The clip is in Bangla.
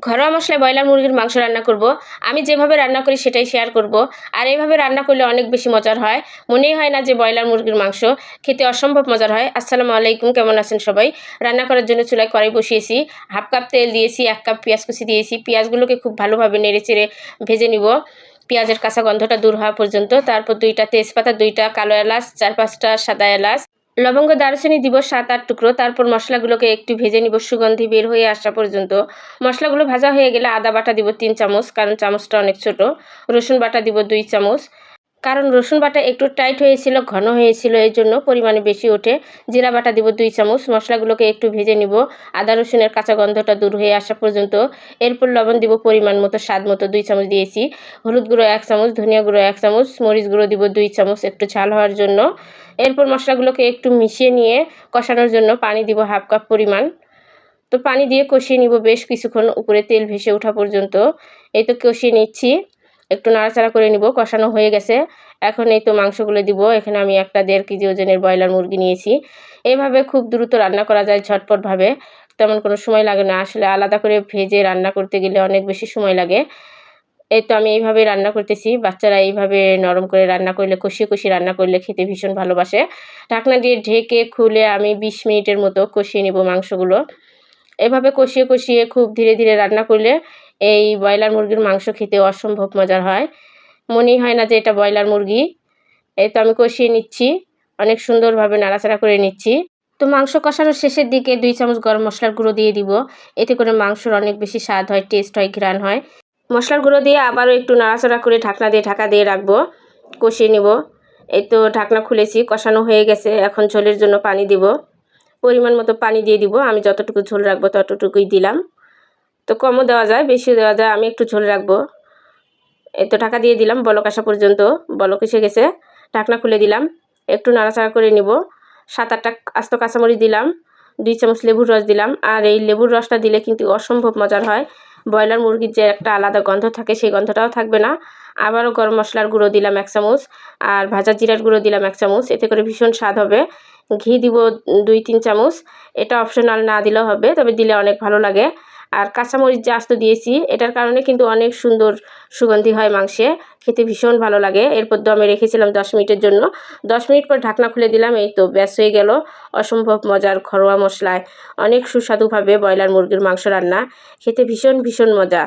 ঘরোয়া মশলায় ব্রয়লার মুরগির মাংস রান্না করব। আমি যেভাবে রান্না করি সেটাই শেয়ার করব। আর এইভাবে রান্না করলে অনেক বেশি মজার হয়, মনেই হয় না যে ব্রয়লার মুরগির মাংস। খেতে অসম্ভব মজার হয়। আসসালামু আলাইকুম, কেমন আছেন সবাই? রান্না করার জন্য চুলায় কড়াই বসিয়েছি, হাফ কাপ তেল দিয়েছি, 1 কাপ পেঁয়াজ কুচি দিয়েছি। পেঁয়াজগুলোকে খুব ভালোভাবে নেড়েচেড়ে ভেজে নিব পেঁয়াজের কাঁচা গন্ধটা দূর হওয়া পর্যন্ত। তারপর 2টা তেজপাতা, 2টা কালো এলাচ, 4-5টা সাদা এলাচ, লবঙ্গ দারুচিনি দিব 7-8 টুকরো। তারপর মশলাগুলোকে একটু ভেজে নিব সুগন্ধি বের হয়ে আসা পর্যন্ত। মশলাগুলো ভাজা হয়ে গেলে আদা বাটা দিব 3 চামচ, কারণ চামচটা অনেক ছোট। রসুন বাটা দিব 2 চামচ, কারণ রসুন বাটা একটু টাইট হয়েছিল, ঘন হয়েছিল, এই জন্য পরিমাণে বেশি ওঠে। জিরা বাটা দিব 2 চামচ। মশলাগুলোকে একটু ভেজে নিব আদা রসুনের কাঁচা গন্ধটা দূর হয়ে আসা পর্যন্ত। এরপর লবণ দিব পরিমাণ মতো, স্বাদ মতো 2 চামচ দিয়েছি। হলুদ গুঁড়ো 1 চামচ, ধনিয়া গুঁড়ো 1 চামচ, মরিচ গুঁড়ো দিব 2 চামচ একটু ঝাল হওয়ার জন্য। এরপর মশলাগুলোকে একটু মিশিয়ে নিয়ে কষানোর জন্য পানি দিব হাফ কাপ পরিমাণ। তো পানি দিয়ে কষিয়ে নিব বেশ কিছুক্ষণ, উপরে তেল ভেসে ওঠা পর্যন্ত। এই তো কষিয়ে নিচ্ছি, একটু নাড়াচাড়া করে নিব। কষানো হয়ে গেছে। এখন এই তো মাংসগুলো দিব। এখানে আমি একটা 1.5 কেজি ওজনের ব্রয়লার মুরগি নিয়েছি। এইভাবে খুব দ্রুত রান্না করা যায়, ঝটপটভাবে, তেমন কোনো সময় লাগে না। আসলে আলাদা করে ভেজে রান্না করতে গেলে অনেক বেশি সময় লাগে। এই তো আমি এইভাবে রান্না করতেছি। বাচ্চারা এইভাবে নরম করে রান্না করলে, কষিয়ে কষিয়ে রান্না করলে খেতে ভীষণ ভালোবাসে। ঢাকনা দিয়ে ঢেকে খুলে আমি 20 মিনিটের মতো কষিয়ে নিব মাংসগুলো। এভাবে কষিয়ে কষিয়ে খুব ধীরে ধীরে রান্না করলে এই ব্রয়লার মুরগির মাংস খেতে অসম্ভব মজার হয়, মনেই হয় না যে এটা ব্রয়লার মুরগি। এই তো আমি কষিয়ে নিচ্ছি, অনেক সুন্দরভাবে নাড়াচাড়া করে নিচ্ছি। তো মাংস কষানোর শেষের দিকে 2 চামচ গরম মশলার গুঁড়ো দিয়ে দিব। এতে করে মাংসর অনেক বেশি স্বাদ হয়, টেস্ট হয়, ঘ্রাণ হয়। মশলার গুঁড়ো দিয়ে আবারও একটু নাড়াচাড়া করে ঢাকা দিয়ে রাখবো, কষিয়ে নিব। এই তো ঢাকনা খুলেছি, কষানো হয়ে গেছে। এখন ঝোলের জন্য পানি দিব, পরিমাণ মতো পানি দিয়ে দিব। আমি যতটুকু ঝোল রাখবো ততটুকুই দিলাম। তো কমও দেওয়া যায়, বেশিও দেওয়া যায়, আমি একটু ঝোল রাখবো। এই তো ঢাকা দিয়ে দিলাম বলক আসা পর্যন্ত। বলক এসে গেছে, ঢাকনা খুলে দিলাম, একটু নাড়াচাড়া করে নিব। 7-8টা আস্ত কাঁচামরিচ দিলাম, 2 চামচ লেবুর রস দিলাম। আর এই লেবুর রসটা দিলে কিন্তু অসম্ভব মজার হয়। ব্রয়লার মুরগির যে একটা আলাদা গন্ধ থাকে, সেই গন্ধটাও থাকবে না। আবারও গরম মশলার গুঁড়ো দিলাম 1 চামচ, আর ভাজা জিরার গুঁড়ো দিলাম 1 চামচ। এতে করে ভীষণ স্বাদ হবে। ঘি দিব 2-3 চামচ। এটা অপশনাল, না দিলেও হবে, তবে দিলে অনেক ভালো লাগে। আর কাঁচামরিচ যে আস্ত দিয়েছি, এটার কারণে কিন্তু অনেক সুন্দর সুগন্ধি হয় মাংসে, খেতে ভীষণ ভালো লাগে। এরপর দমে রেখেছিলাম 10 মিনিটের জন্য। 10 মিনিট পর ঢাকনা খুলে দিলাম। এই তো ব্যাস হয়ে গেল অসম্ভব মজার ঘরোয়া মশলায় অনেক সুস্বাদুভাবে ব্রয়লার মুরগির মাংস রান্না। খেতে ভীষণ ভীষণ মজা।